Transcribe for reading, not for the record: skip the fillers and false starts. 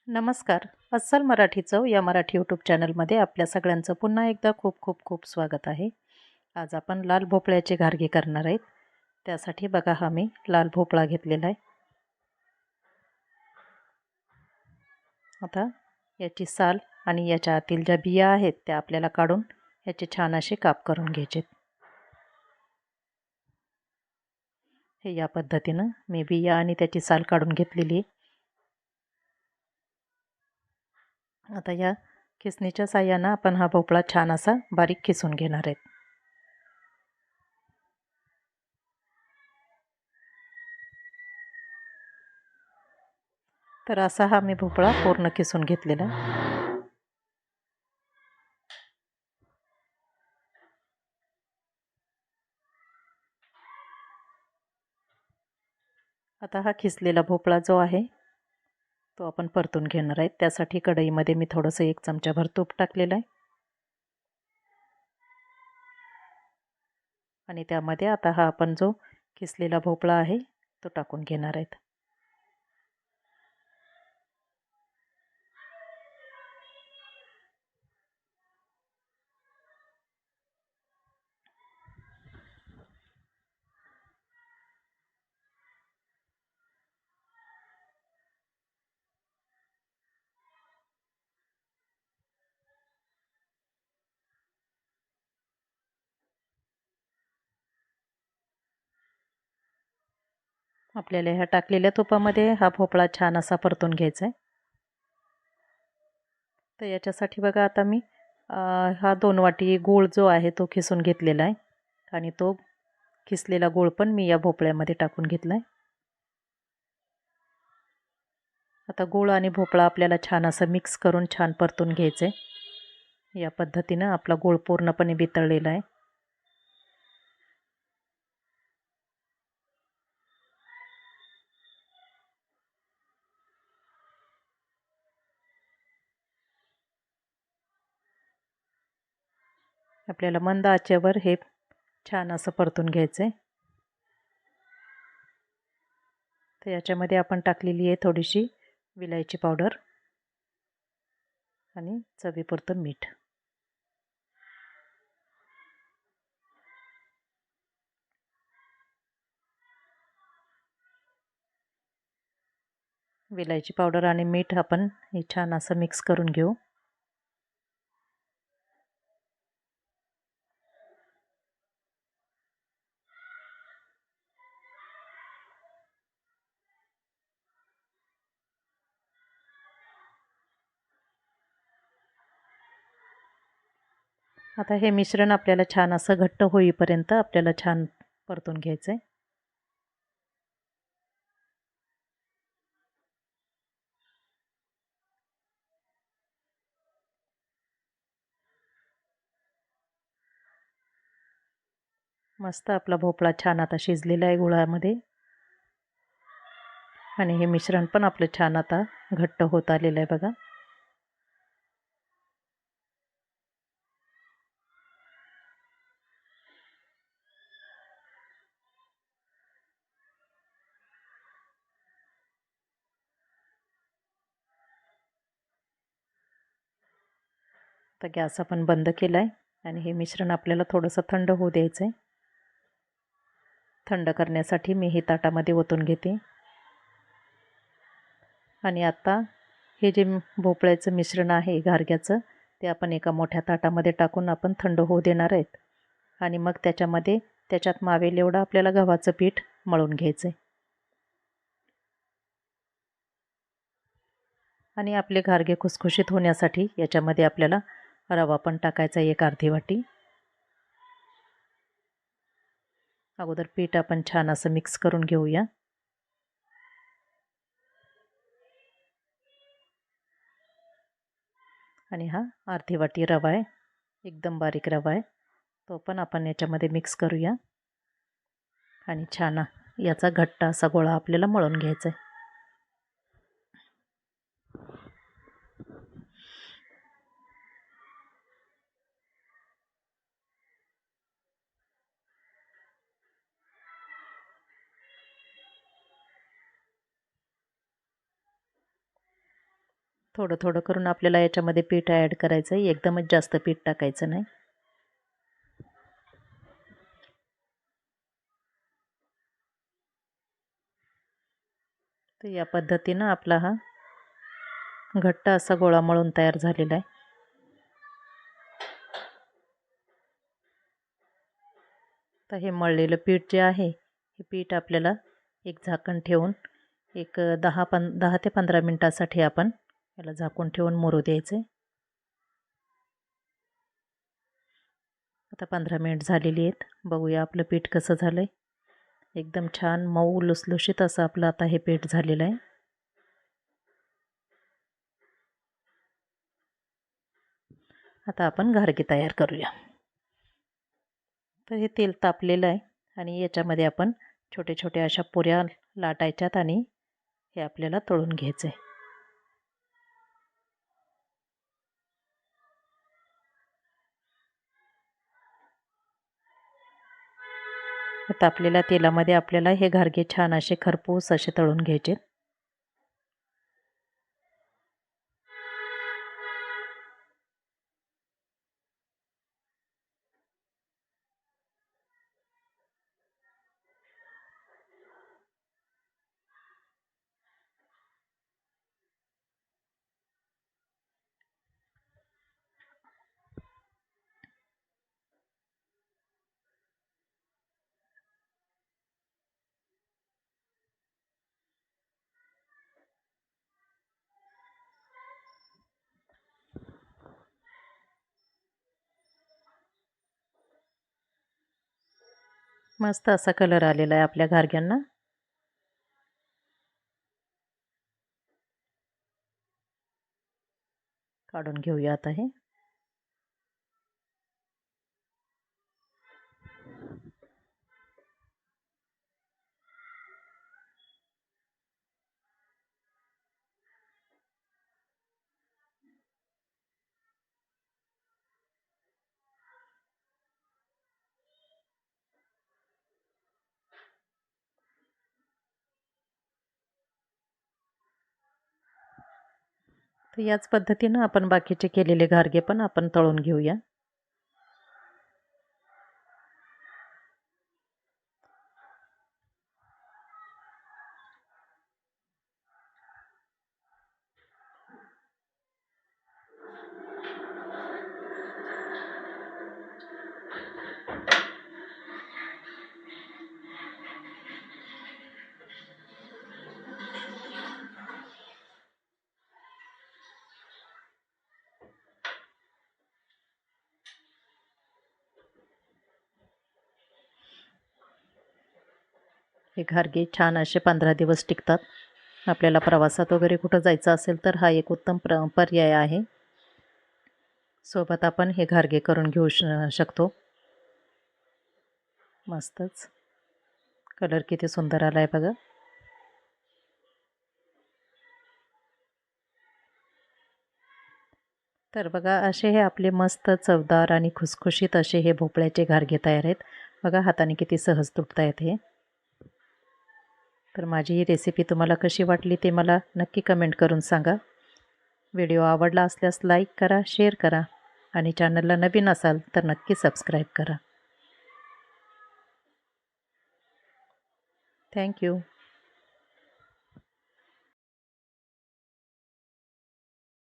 नमस्कार. अस्सल मराठी चव या मराठी यूट्यूब चॅनलमध्ये आपल्या सगळ्यांचं पुन्हा एकदा खूप खूप खूप स्वागत आहे. आज आपण लाल भोपळ्याचे घारगे करणार आहेत. त्यासाठी बघा हा मी लाल भोपळा घेतलेला आहे. आता याची साल आणि याच्या आतील ज्या बिया आहेत त्या आपल्याला काढून याचे छान असे काप करून घ्यायचे. हे या पद्धतीनं मी बिया आणि त्याची साल काढून घेतलेली आहे. आता या खिसणीच्या साहाय्यानं आपण हा भोपळा छान असा बारीक खिसून घेणार आहेत. तर असा हा मी भोपळा पूर्ण किसून घेतलेला आहे. आता हा खिसलेला भोपळा जो आहे तो आपण परतून घेणार आहे. त्यासाठी कढईमध्ये मी थोडंसं 1 चमचाभर तूप टाकलेलं आहे आणि त्यामध्ये आता हा आपण जो खिसलेला भोपळा आहे तो टाकून घेणार आहेत. आपल्याला ह्या टाकलेल्या तुपामध्ये हा भोपळा छान असा परतून घ्यायचा आहे. तर याच्यासाठी बघा आता मी हा 2 वाटी गूळ जो आहे तो खिसून घेतलेला आहे आणि तो खिसलेला गूळ पण मी या भोपळ्यामध्ये टाकून घेतला आहे. आता गूळ आणि भोपळा आपल्याला छान असं मिक्स करून छान परतून घ्यायचं आहे. या पद्धतीनं आपला गूळ पूर्णपणे वितळलेला आहे. आपल्याला मंद आचेवर हे छान असं परतून घ्यायचं आहे. तर याच्यामध्ये आपण टाकलेली आहे थोडीशी विलायची पावडर आणि चवीपुरतं मीठ. विलायची पावडर आणि मीठ आपण हे छान असं मिक्स करून घेऊ. आता हे मिश्रण आपल्याला छान असं घट्ट होईपर्यंत आपल्याला छान परतून घ्यायचं आहे. मस्त आपला भोपळा छान आता शिजलेला आहे गुळामध्ये आणि हे मिश्रण पण आपलं छान आता घट्ट होत आलेलं आहे बघा. आता गॅस आपण बंद केला आहे आणि हे मिश्रण आपल्याला थोडंसं थंड होऊ द्यायचं आहे. थंड करण्यासाठी मी हे ताटामध्ये ओतून घेते आणि आता हे जे भोपळ्याचं मिश्रण आहे घारग्याचं ते आपण एका मोठ्या ताटामध्ये टाकून आपण थंड होऊ देणार आहेत आणि मग त्याच्यात मावेल एवढं आपल्याला गव्हाचं पीठ मळून घ्यायचं आहे. आणि आपले घारगे खुसखुशीत होण्यासाठी याच्यामध्ये आपल्याला रवा पण टाकायचा 1 अर्धी वाटी. अगोदर पीठ आपण छान असं मिक्स करून घेऊया. आणि हा अर्धी वाटी रवा आहे, एकदम बारीक रवा आहे, तो पण आपण याच्यामध्ये मिक्स करूया आणि छान याचा घट्ट असा गोळा आपल्याला मळून घ्यायचा आहे. थोडं थोडं करून आपल्याला याच्यामध्ये पीठ ॲड करायचं आहे, एकदमच जास्त पीठ टाकायचं नाही. तर या पद्धतीनं आपला हा घट्ट असा गोळा मळून तयार झालेला आहे. तर हे मळलेलं पीठ जे आहे, हे पीठ आपल्याला एक झाकण ठेवून एक 10 ते 15 मिनटासाठी आपण याला झाकून ठेवून मुरू द्यायचे. आता 15 मिनिट झालेली आहेत. बघूया आपलं पीठ कसं झालं आहे. एकदम छान मऊ लुसलुशीत असं आपलं आता हे पीठ झालेलं आहे. आता आपण घारगे तयार करूया. तर हे तेल तापलेलं आहे आणि याच्यामध्ये आपण छोटे छोटे अशा पुऱ्या लाटायच्यात आणि हे आपल्याला तळून घ्यायचं आहे. तापलेल्या तेलामध्ये आपल्याला हे घारगे छान असे खरपूस असे तळून घ्यायचे. मस्त असा कलर आलेला आहे आपल्या घारग्यांना. काढून घेऊया आता हे. तर याच पद्धतीनं आपण बाकीचे केलेले घारगे पण आपण तळून घेऊया. हे घारगे छान असे 15 दिवस टिकतात. आपल्याला प्रवासात वगैरे कुठं जायचं असेल तर हा एक उत्तम पर्याय आहे. सोबत आपण हे घारगे करून घेऊ शकतो. मस्तच कलर किती सुंदर आला आहे बघा. तर बघा असे हे आपले मस्त चवदार आणि खुसखुशीत असे हे भोपळ्याचे घारगे तयार आहेत. बघा हाताने किती सहज तुटत आहेत हे. तर माझी ही रेसिपी तुम्हाला कशी वाटली ते मला नक्की कमेंट करून सांगा. व्हिडिओ आवडला असल्यास लाईक करा, शेअर करा आणि चॅनलला नवीन असाल तर नक्की सबस्क्राईब करा. थँक्यू.